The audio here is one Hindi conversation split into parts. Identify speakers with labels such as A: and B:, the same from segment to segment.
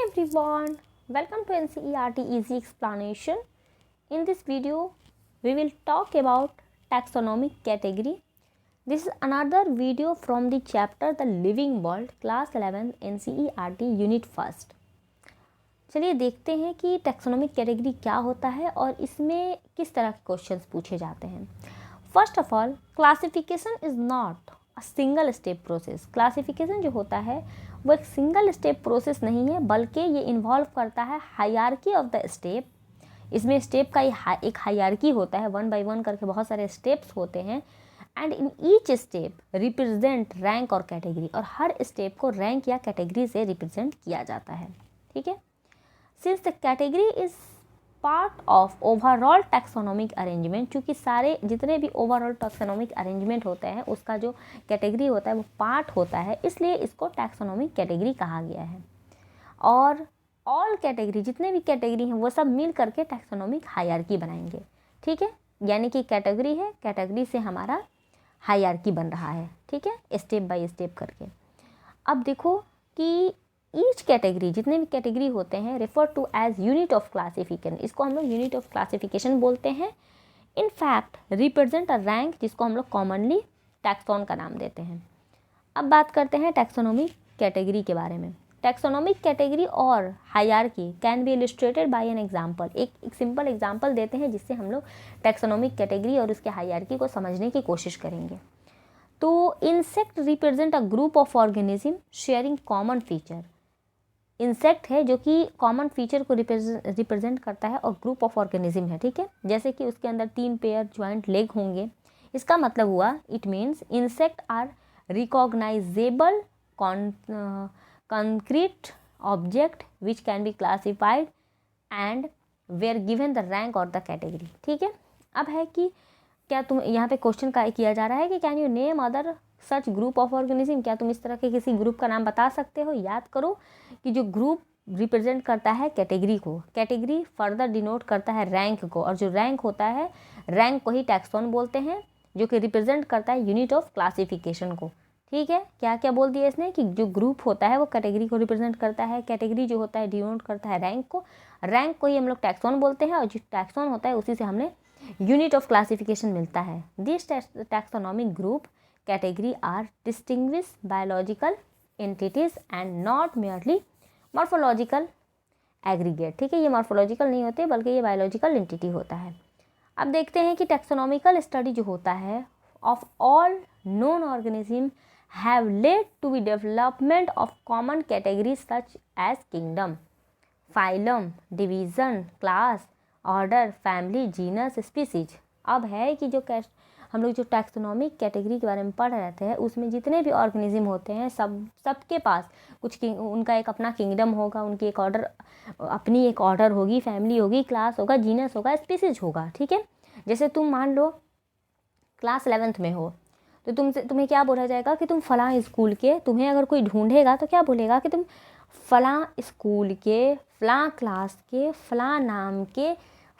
A: everyone, welcome to NCERT Easy Explanation. In this video, we will talk about taxonomic category. This is another video from the chapter The Living World, Class 11 NCERT Unit 1st. चलिए देखते हैं कि टैक्सोनॉमिक कैटेगरी क्या होता है और इसमें किस तरह के क्वेश्चंस पूछे जाते हैं. First of all, classification is not a single step process. Classification जो होता है वो एक सिंगल स्टेप प्रोसेस नहीं है, बल्कि ये इन्वॉल्व करता है हायरार्की ऑफ द स्टेप. इसमें स्टेप का एक हायरार्की होता है, वन बाय वन करके बहुत सारे स्टेप्स होते हैं. And in each step represent rank और कैटेगरी, और हर स्टेप को रैंक या कैटेगरी से रिप्रेजेंट किया जाता है. ठीक है. Since the category is part of overall taxonomic arrangement, चूँकि सारे जितने भी ओवरऑल टैक्सोनॉमिक अरेंजमेंट होते हैं उसका जो कैटेगरी होता है वो पार्ट होता है, इसलिए इसको टैक्सोनॉमिक कैटेगरी कहा गया है. और ऑल कैटेगरी, जितने भी कैटेगरी हैं वो सब मिल करके टैक्सोनॉमिक हायरार्की बनाएंगे. ठीक है. यानी कि कैटेगरी है, कैटेगरी से हमारा हायरार्की बन रहा है. ठीक है, स्टेप बाय स्टेप करके. अब देखो कि ईच कैटेगरी, जितने भी कैटेगरी होते हैं, refer to as unit of classification. इसको हम लोग यूनिट ऑफ क्लासिफिकेशन बोलते हैं. In fact represent a rank, जिसको हम लोग कॉमनली टैक्सॉन का नाम देते हैं. अब बात करते हैं टैक्सोनॉमिक कैटेगरी के बारे में. टैक्सोनॉमिक कैटेगरी और hierarchy can be illustrated bye an example. एक सिंपल एग्जाम्पल देते हैं जिससे हम लोग टैक्सोनॉमिक कैटेगरी और उसके हायरार्की को समझने की कोशिश करेंगे. तो insect represent a group of organism sharing common feature. Insect है जो कि कॉमन फीचर को रिप्रेजेंट करता है और ग्रुप ऑफ ऑर्गेनिज्म है. ठीक है. जैसे कि उसके अंदर 3 पेयर ज्वाइंट लेग होंगे. इसका मतलब हुआ, it means insect are recognisable concrete object which can be classified and were given the rank or the category. ठीक है. अब है कि क्या तुम यहाँ पे क्वेश्चन का किया जा रहा है कि can you name other such group of organism. क्या तुम इस तरह के किसी ग्रुप का नाम बता सकते हो. याद करो कि जो ग्रुप रिप्रेजेंट करता है कैटेगरी को, कैटेगरी फर्दर डिनोट करता है रैंक को, और जो रैंक होता है, रैंक को ही टैक्सॉन बोलते हैं, जो कि रिप्रेजेंट करता है यूनिट ऑफ क्लासिफिकेशन को. ठीक है. क्या क्या बोल दिया इसने कि जो ग्रुप होता है वो कैटेगरी को रिप्रेजेंट करता है, कैटेगरी जो होता है डिनोट करता है रैंक को, रैंक को ही हम लोग टैक्सॉन बोलते हैं, और जो टैक्सॉन होता है उसी से हमने यूनिट ऑफ क्लासिफिकेशन मिलता है. This taxonomic group category are distinguish biological entities and not merely morphological aggregate. ठीक है. ये मॉर्फोलॉजिकल नहीं होते बल्कि ये बायोलॉजिकल एंटिटी होता है. अब देखते हैं कि टैक्सोनॉमिकल स्टडी जो होता है of all known organism have led to the development of common categories such as kingdom, phylum, division, class, order, family, genus, species. अब है कि जो हम लोग जो टैक्सोनॉमिक कैटेगरी के बारे में पढ़ रहे थे उसमें जितने भी ऑर्गेनिज्म होते हैं सबके पास कुछ उनका एक अपना किंगडम होगा, उनकी एक ऑर्डर, अपनी एक ऑर्डर होगी, फैमिली होगी, क्लास होगा, जीनस होगा, स्पीसीज होगा. ठीक है. जैसे तुम मान लो क्लास 11th में हो तो तुम्हें क्या बोला जाएगा कि तुम फलां स्कूल के, तुम्हें अगर कोई ढूंढेगा तो क्या बोलेगा कि तुम फलां स्कूल के, फलां क्लास के, फलां नाम के,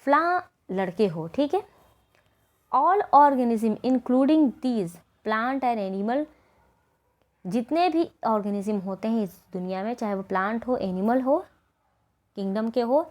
A: फलां लड़के हो. ठीक है. All organism including these plant and animal, जितने भी ऑर्गेनिज्म होते हैं इस दुनिया में, चाहे वो प्लांट हो, एनिमल हो, किंगडम के हो,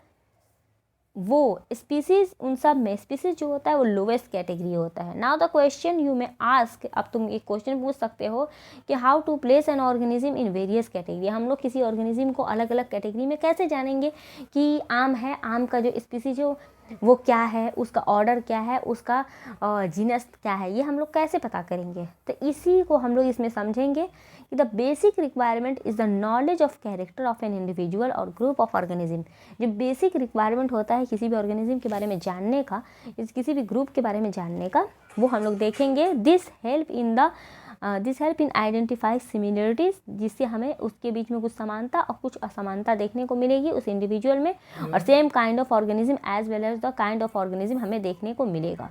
A: वो स्पीसीज, उन सब में स्पीसीज जो होता है वो लोवेस्ट कैटेगरी होता है. Now the question you may ask, अब तुम एक क्वेश्चन पूछ सकते हो कि how to place an organism in various category. हम लोग किसी ऑर्गेनिज्म को अलग अलग कैटेगरी में कैसे जानेंगे कि आम है, आम का जो स्पीसीज हो वो क्या है, उसका ऑर्डर क्या है, उसका जीनस क्या है, ये हम लोग कैसे पता करेंगे. तो इसी को हम लोग इसमें समझेंगे कि the basic requirement is the knowledge of character of an individual और ग्रुप ऑफ ऑर्गेनिज्म. जो बेसिक रिक्वायरमेंट होता है किसी भी ऑर्गेनिज्म के बारे में जानने का, किसी भी ग्रुप के बारे में जानने का, वो हम लोग देखेंगे. This help in identify similarities, जिससे हमें उसके बीच में कुछ समानता और कुछ असमानता देखने को मिलेगी उस इंडिविजुअल में, और same kind of organism as well as the kind of organism हमें देखने को मिलेगा.